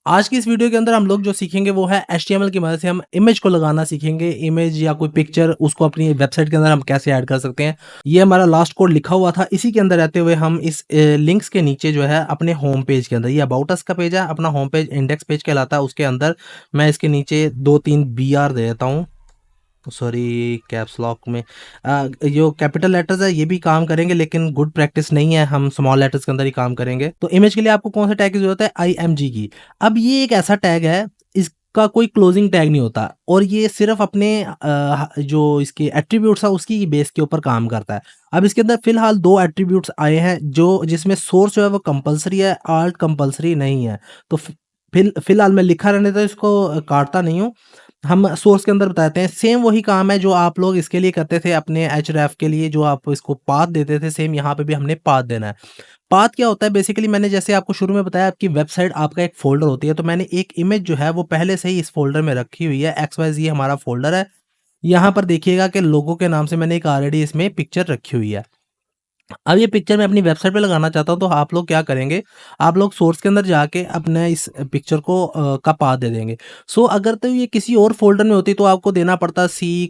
आज की इस वीडियो के अंदर हम लोग जो सीखेंगे वो है एचटीएमएल की मदद से हम इमेज को लगाना सीखेंगे। इमेज या कोई पिक्चर उसको अपनी वेबसाइट के अंदर हम कैसे ऐड कर सकते हैं। ये हमारा लास्ट कोड लिखा हुआ था, इसी के अंदर रहते हुए हम इस लिंक्स के नीचे जो है अपने होम पेज के अंदर, ये अबाउट अस का पेज है, अपना होम पेज इंडेक्स पेज कहलाता है, उसके अंदर मैं इसके नीचे 2-3 BR दे देता हूँ। सॉरी, कैप्स लॉक में जो कैपिटल लेटर्स है ये भी काम करेंगे, लेकिन गुड प्रैक्टिस नहीं है, हम स्मॉल लेटर्स के अंदर ही काम करेंगे। तो इमेज के लिए आपको कौन सा टैग की जरूरत है? IMG की। अब ये एक ऐसा टैग है, इसका कोई क्लोजिंग टैग नहीं होता और ये सिर्फ अपने जो इसके एट्रीब्यूट्स है उसकी बेस के ऊपर काम करता है। अब इसके अंदर फिलहाल 2 एट्रीब्यूट्स आए हैं जो जिसमें सोर्स जो है वो कंपलसरी है, आल्ट कंपलसरी नहीं है। तो फिलहाल मैं लिखा रहने तो इसको काटता नहीं हूँ, हम सोर्स के अंदर बताते हैं। सेम वही काम है जो आप लोग इसके लिए करते थे अपने href के लिए, जो आप इसको पाथ देते थे, सेम यहाँ पे भी हमने पाथ देना है। पाथ क्या होता है? बेसिकली मैंने जैसे आपको शुरू में बताया, आपकी वेबसाइट आपका एक फ़ोल्डर होती है, तो मैंने एक इमेज जो है वो पहले से ही इस फ़ोल्डर में रखी हुई है। XYZ हमारा फ़ोल्डर है। यहाँ पर देखिएगा कि लोगो के नाम से मैंने एक ऑलरेडी इसमें पिक्चर रखी हुई है। अब ये पिक्चर मैं अपनी वेबसाइट पे लगाना चाहता हूँ, तो आप लोग क्या करेंगे, आप लोग सोर्स के अंदर जाके अपने इस पिक्चर को का पाथ दे देंगे। सो अगर तो ये किसी और फ़ोल्डर में होती तो आपको देना पड़ता C:/,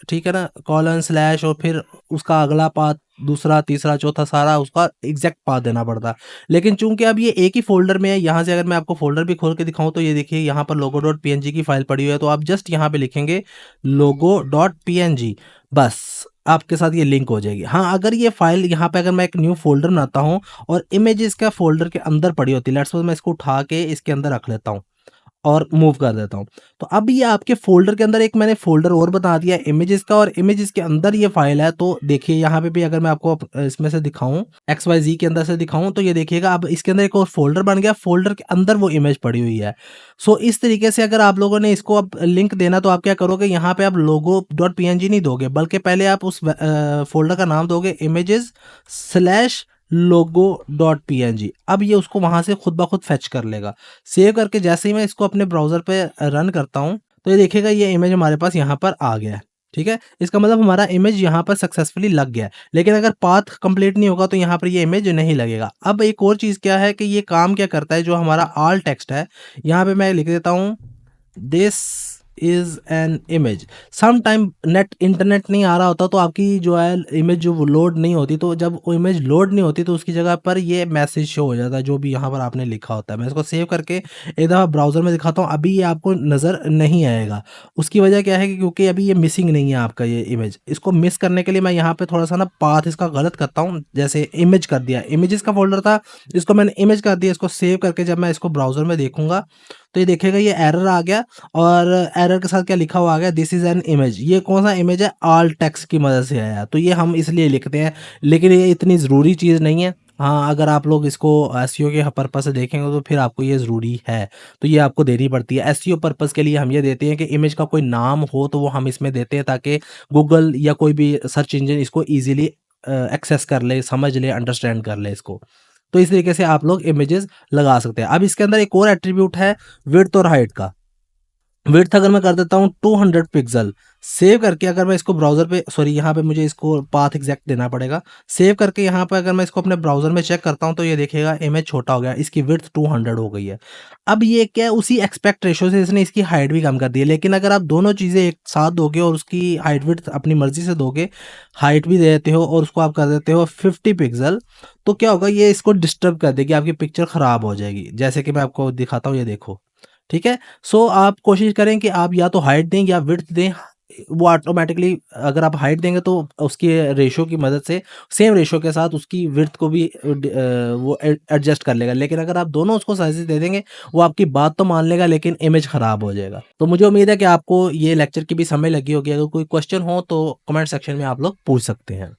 ठीक है ना? :/ और फिर उसका अगला पाथ, दूसरा, तीसरा, चौथा, सारा उसका एग्ज़ैक्ट पाथ देना पड़ता। लेकिन चूँकि अब ये एक ही फ़ोल्डर में है, यहाँ से अगर मैं आपको फ़ोल्डर भी खोल के दिखाऊँ तो ये देखिए यहाँ पर logo.png की फ़ाइल पड़ी हुई है, तो आप जस्ट यहाँ पे लिखेंगे logo.png, बस आपके साथ ये लिंक हो जाएगी। हाँ, अगर ये फ़ाइल यहाँ पे अगर मैं एक न्यू फ़ोल्डर बनाता हूँ और इमेजेस का फ़ोल्डर के अंदर पड़ी होती है, लेट्स सपोज़ मैं इसको उठा के इसके अंदर रख लेता हूँ और मूव कर देता हूँ। तो अब ये आपके फ़ोल्डर के अंदर एक मैंने फ़ोल्डर और बना दिया है इमेजेस का, और इमेजेस के अंदर ये फ़ाइल है। तो देखिए यहाँ पे भी अगर मैं आपको इसमें से दिखाऊँ, XYZ के अंदर से दिखाऊँ, तो ये देखिएगा अब इसके अंदर एक और फ़ोल्डर बन गया, फ़ोल्डर के अंदर वो इमेज पड़ी हुई है। सो इस तरीके से अगर आप लोगों ने इसको अब लिंक देना, तो आप क्या करोगे, यहाँ पे आप logo.png नहीं दोगे, बल्कि पहले आप उस फ़ोल्डर का नाम दोगे images/logo.png। अब ये उसको वहाँ से खुद ब खुद फेच कर लेगा। सेव करके जैसे ही मैं इसको अपने ब्राउज़र पे रन करता हूँ, तो ये देखिएगा ये इमेज हमारे पास यहाँ पर आ गया है। ठीक है? इसका मतलब हमारा इमेज यहाँ पर सक्सेसफुली लग गया है। लेकिन अगर पाथ कंप्लीट नहीं होगा तो यहाँ पर ये इमेज नहीं लगेगा। अब एक और चीज़ क्या है कि ये काम क्या करता है, जो हमारा ऑल टेक्स्ट है, यहाँ पे मैं लिख देता हूँ this is an image. Some time internet नहीं आ रहा होता, तो आपकी जो है इमेज जो वो लोड नहीं होती, तो जब वो इमेज लोड नहीं होती तो उसकी जगह पर ये मैसेज शो हो जाता है जो भी यहाँ पर आपने लिखा होता है। मैं इसको सेव करके एक दफ़ा ब्राउज़र में दिखाता हूँ, अभी ये आपको नज़र नहीं आएगा। उसकी वजह क्या है कि क्योंकि अभी ये मिसिंग नहीं है आपका ये इमेज। इसको मिस करने के लिए मैं यहाँ पे थोड़ा सा ना पाथ इसका गलत करता हूँ, जैसे इमेज कर दिया, इमेजेस का फोल्डर था, इसको मैंने इमेज कर दिया। इसको सेव करके जब मैं इसको ब्राउज़र में देखूंगा तो ये देखिएगा ये एरर आ गया, और एरर के साथ क्या लिखा हुआ आ गया, दिस इज एन इमेज। ये कौन सा इमेज है? ऑल टेक्स्ट की मदद से आया। तो ये हम इसलिए लिखते हैं, लेकिन ये इतनी ज़रूरी चीज़ नहीं है। हाँ, अगर आप लोग इसको एसईओ के पर्पज़ से देखेंगे तो फिर आपको ये ज़रूरी है, तो ये आपको देनी पड़ती है। एसईओ पर्पज़ के लिए हम ये देते हैं कि इमेज का कोई नाम हो तो वो हम इसमें देते हैं, ताकि गूगल या कोई भी सर्च इंजन इसको ईजिली एक्सेस कर ले, समझ ले, अंडरस्टैंड कर ले इसको। तो इस तरीके से आप लोग इमेजेस लगा सकते हैं। अब इसके अंदर एक और एट्रीब्यूट है विड्थ और हाइट का। विड्थ अगर मैं कर देता हूँ 200 पिक्सल, सेव करके अगर मैं इसको ब्राउज़र पे, सॉरी यहाँ पे मुझे इसको पाथ एग्जैक्ट देना पड़ेगा। सेव करके यहाँ पे अगर मैं इसको अपने ब्राउज़र में चेक करता हूँ तो ये देखिएगा इमेज छोटा हो गया, इसकी विड्थ 200 हो गई है। अब ये क्या है, उसी एक्सपेक्ट रेशो से इसने इसकी हाइट भी कम कर दी है। लेकिन अगर आप दोनों चीज़ें एक साथ दोगे और उसकी हाइट विड्थ अपनी मर्ज़ी से दोगे, हाइट भी दे देते हो और उसको आप कर देते हो 50 पिक्सल, तो क्या होगा, ये इसको डिस्टर्ब कर देगी, आपकी पिक्चर ख़राब हो जाएगी। जैसे कि मैं आपको दिखाता हूँ, ये देखो। ठीक है? सो आप कोशिश करें कि आप या तो हाइट दें या विड्थ दें। वो ऑटोमैटिकली, अगर आप हाइट देंगे तो उसके रेशो की मदद से सेम रेशो के साथ उसकी विड्थ को भी वो एडजस्ट कर लेगा। लेकिन अगर आप दोनों उसको साइज़ेस दे देंगे, वो आपकी बात तो मान लेगा लेकिन इमेज ख़राब हो जाएगा। तो मुझे उम्मीद है कि आपको ये लेक्चर की भी समझ लगी होगी। अगर कोई क्वेश्चन हो तो कमेंट सेक्शन में आप लोग पूछ सकते हैं।